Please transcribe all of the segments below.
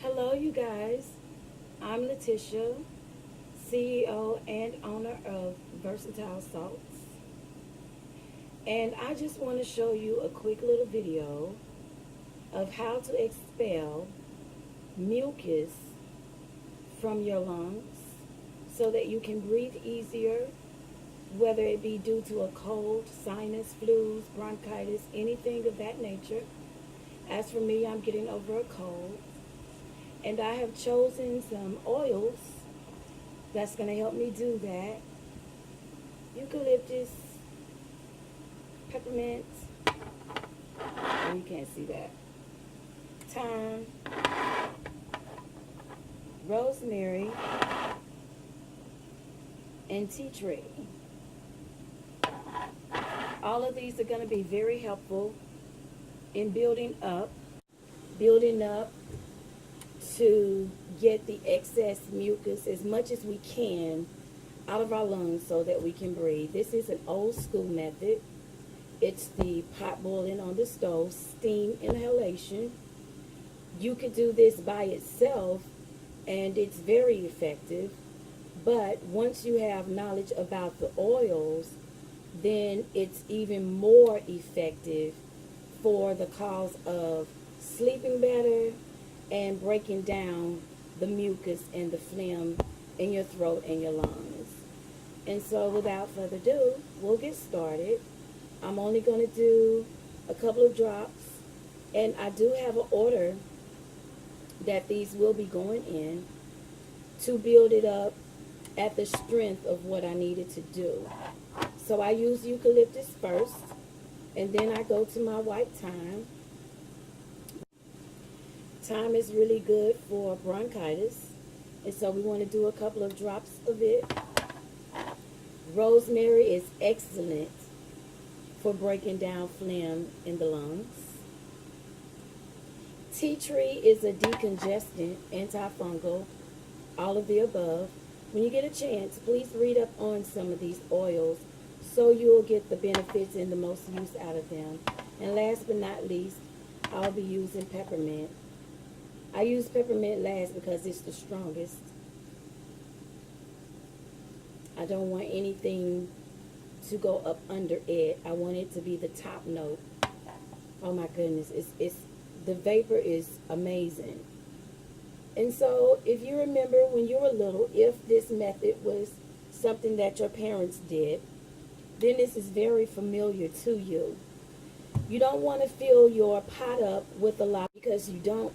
Hello, you guys. I'm Letitia, CEO and owner of Versatile Salts. And I just want to show you a quick little video of how to expel mucus from your lungs so that you can breathe easier, whether it be due to a cold, sinus, flus, bronchitis, anything of that nature. As for me, I'm getting over a cold. And I have chosen some oils that's going to help me do that. Eucalyptus, peppermint, oh, you can't see that, thyme, rosemary, and tea tree. All of these are going to be very helpful in building up to get the excess mucus as much as we can out of our lungs so that we can breathe. This is an old school method. It's the pot boiling on the stove, steam inhalation. You could do this by itself and it's very effective, but once you have knowledge about the oils, then it's even more effective for the cause of sleeping better and breaking down the mucus and the phlegm in your throat and your lungs. And so without further ado, we'll get started. I'm only going to do a couple of drops, and I do have an order that these will be going in to build it up at the strength of what I needed to do. So I use eucalyptus first, and then I go to my white thyme. Thyme is really good for bronchitis, and so we want to do a couple of drops of it. Rosemary is excellent for breaking down phlegm in the lungs. Tea tree is a decongestant, antifungal, all of the above. When you get a chance, please read up on some of these oils so you'll get the benefits and the most use out of them. And last but not least, I'll be using peppermint. I use peppermint last because it's the strongest. I don't want anything to go up under it. I want it to be the top note. Oh my goodness, it's the vapor is amazing. And so if you remember when you were little, if this method was something that your parents did, then this is very familiar to you. You don't want to fill your pot up with a lot because you don't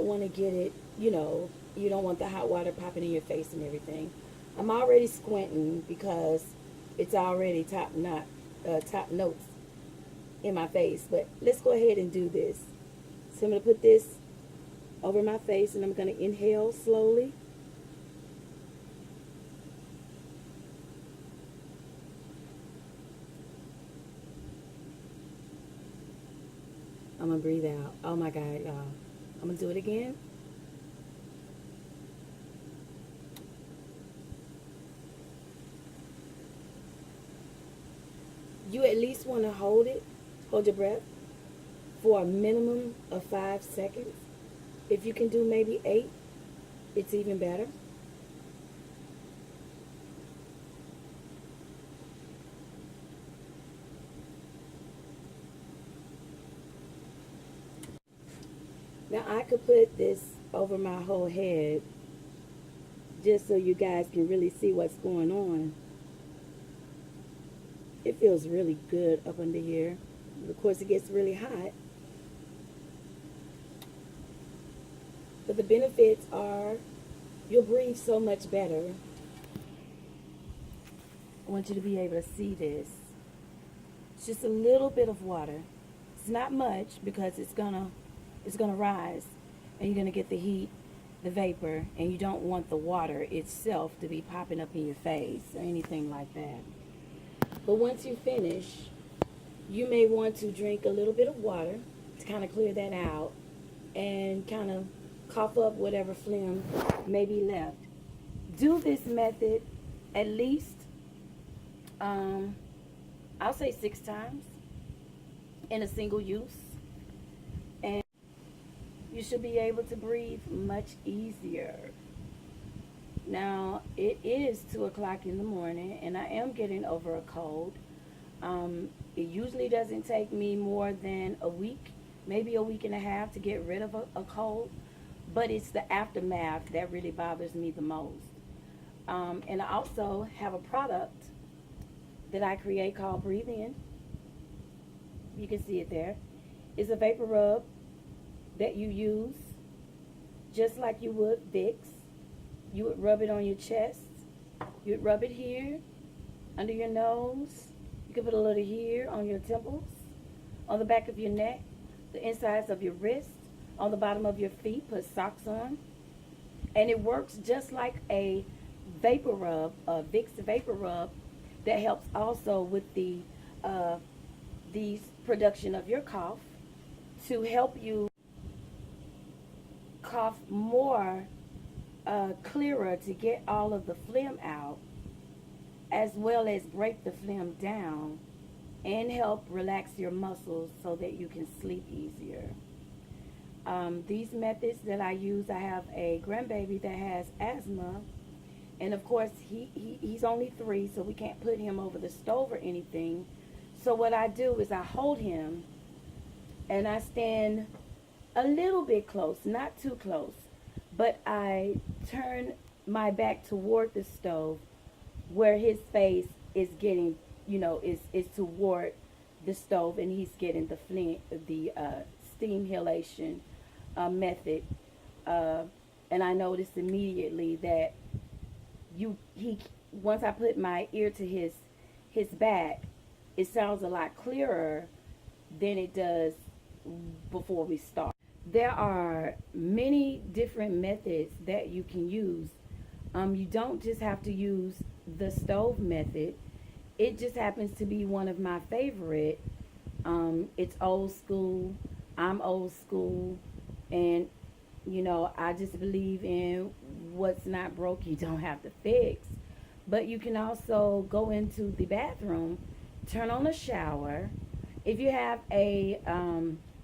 want to get it, you don't want the hot water popping in your face and everything. I'm already squinting because it's already top notes in my face. But let's go ahead and do this. So I'm going to put this over my face and I'm going to inhale slowly. I'm going to breathe out. Oh my God, y'all. I'm going to do it again. You at least want to hold your breath for a minimum of 5 seconds. If you can do maybe 8, it's even better. Now I could put this over my whole head just so you guys can really see what's going on. It feels really good up under here. Of course, it gets really hot. But the benefits are you'll breathe so much better. I want you to be able to see this. It's just a little bit of water. It's not much because it's gonna rise and you're gonna get the heat, the vapor, and you don't want the water itself to be popping up in your face or anything like that. But once you finish, you may want to drink a little bit of water to kind of clear that out and kind of cough up whatever phlegm may be left. Do this method at least, I'll say 6 times in a single use. And you should be able to breathe much easier. Now, it is 2 o'clock in the morning, and I am getting over a cold. It usually doesn't take me more than a week, maybe a week and a half to get rid of a cold, but it's the aftermath that really bothers me the most. And I also have a product that I create called Breathe In. You can see it there. It's a vapor rub that you use just like you would Vicks. You would rub it on your chest. You would rub it here, under your nose. You could put a little here on your temples, on the back of your neck, the insides of your wrist, on the bottom of your feet. Put socks on. And it works just like a vapor rub, a Vicks vapor rub, that helps also with the production of your cough, to help you cough more clearer, to get all of the phlegm out, as well as break the phlegm down and help relax your muscles so that you can sleep easier. These methods that I use, I have a grandbaby that has asthma, and of course he's only 3, so we can't put him over the stove or anything. So what I do is I hold him and I stand a little bit close, not too close, but I turn my back toward the stove where his face is getting, is toward the stove, and he's getting the steam inhalation method. And I noticed immediately that once I put my ear to his back, it sounds a lot clearer than it does before we start. There are many different methods that you can use. You don't just have to use the stove method. It just happens to be one of my favorite. It's old school. I'm old school. And, I just believe in what's not broke, you don't have to fix. But you can also go into the bathroom, turn on the shower. If you have a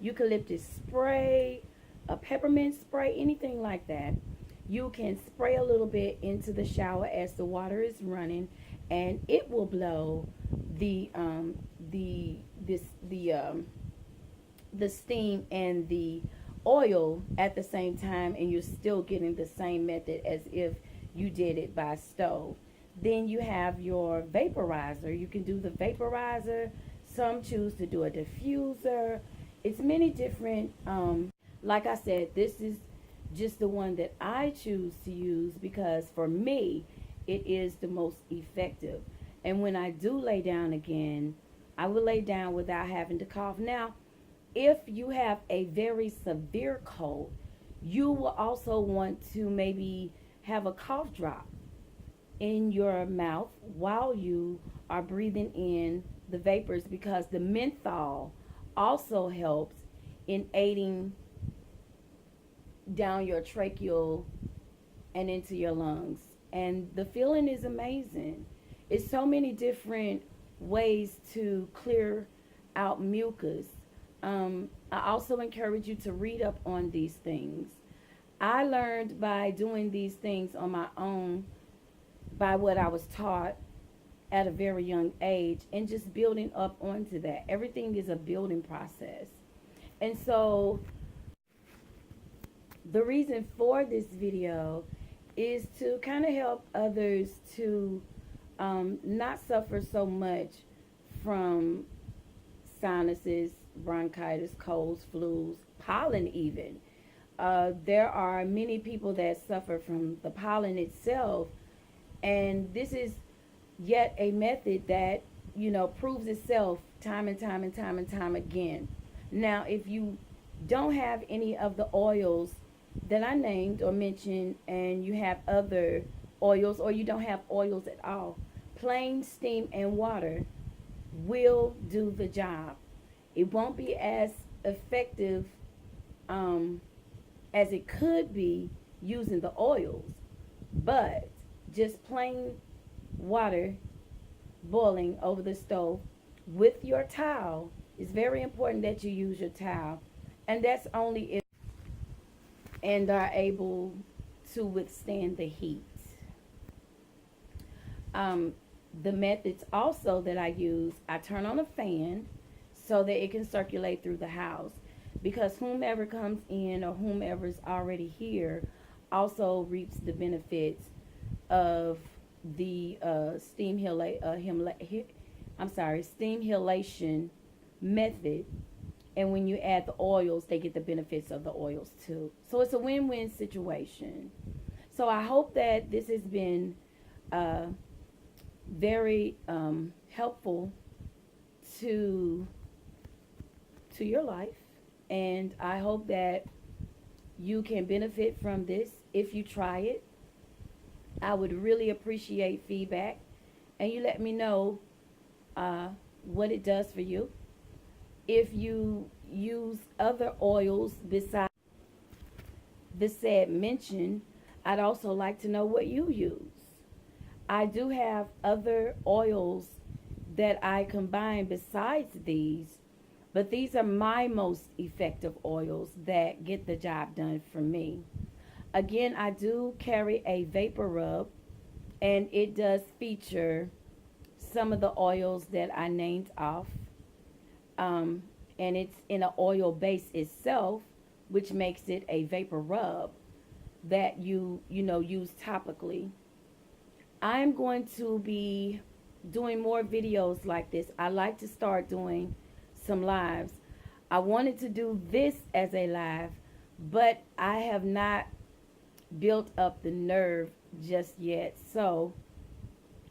eucalyptus spray, a peppermint spray, anything like that, you can spray a little bit into the shower as the water is running, and it will blow the steam and the oil at the same time, and you're still getting the same method as if you did it by stove. Then you have your vaporizer. You can do the vaporizer. Some choose to do a diffuser. It's many different. Like I said, this is just the one that I choose to use because for me, it is the most effective. And when I do lay down again, I will lay down without having to cough. Now, if you have a very severe cold, you will also want to maybe have a cough drop in your mouth while you are breathing in the vapors, because the menthol also helps in aiding down your tracheal and into your lungs. And the feeling is amazing. It's so many different ways to clear out mucus. I also encourage you to read up on these things. I learned by doing these things on my own, by what I was taught at a very young age, and just building up onto that. Everything is a building process. And so the reason for this video is to kind of help others to not suffer so much from sinuses, bronchitis, colds, flus, pollen even. There are many people that suffer from the pollen itself, and this is yet a method that, proves itself time and time and time and time again. Now, if you don't have any of the oils that I named or mentioned, and you have other oils, or you don't have oils at all, plain steam and water will do the job. It won't be as effective as it could be using the oils, but just plain water boiling over the stove with your towel. It's very important that you use your towel, and that's only and are able to withstand the heat. Um, the methods also that I use, I turn on a fan so that it can circulate through the house, because whomever comes in or whomever's already here also reaps the benefits of the steam halation method. And when you add the oils, they get the benefits of the oils too. So it's a win-win situation. So I hope that this has been uh, very helpful to your life, and I hope that you can benefit from this if you try it. I would really appreciate feedback, and you let me know what it does for you. If you use other oils besides the said mentioned, I'd also like to know what you use. I do have other oils that I combine besides these, but these are my most effective oils that get the job done for me. Again, I do carry a vapor rub, and it does feature some of the oils that I named off. Um, and it's in an oil base itself, which makes it a vapor rub that you use topically. I'm going to be doing more videos like this. I like to start doing some lives. I wanted to do this as a live, but I have not built up the nerve just yet. So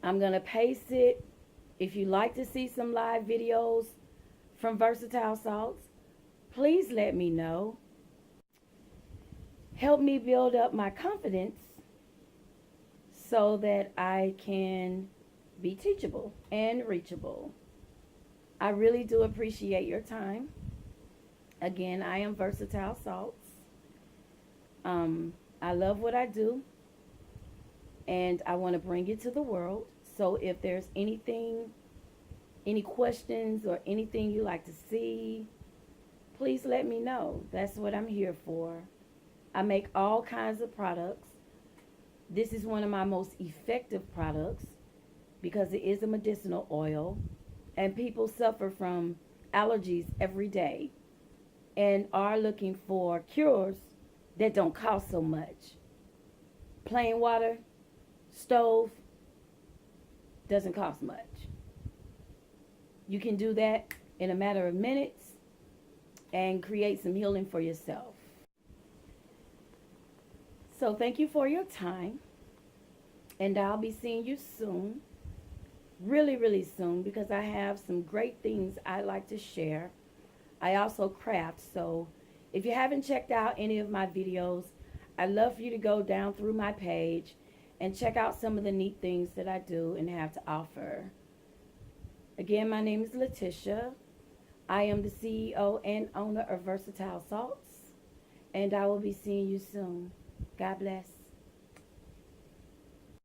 I'm going to pace it. If you like to see some live videos from Versatile Salts, please let me know. Help me build up my confidence so that I can be teachable and reachable. I really do appreciate your time. Again, I am Versatile Salts. I love what I do, and I want to bring it to the world. So if there's anything, any questions or anything you like to see, please let me know. That's what I'm here for. I make all kinds of products. This is one of my most effective products because it is a medicinal oil, and people suffer from allergies every day and are looking for cures that don't cost so much. Plain water, stove, doesn't cost much. You can do that in a matter of minutes and create some healing for yourself. So thank you for your time, and I'll be seeing you soon, really, really soon, because I have some great things I like to share. I also craft, so if you haven't checked out any of my videos, I'd love for you to go down through my page and check out some of the neat things that I do and have to offer. Again, my name is Letitia. I am the CEO and owner of Versatile Salts, and I will be seeing you soon. God bless.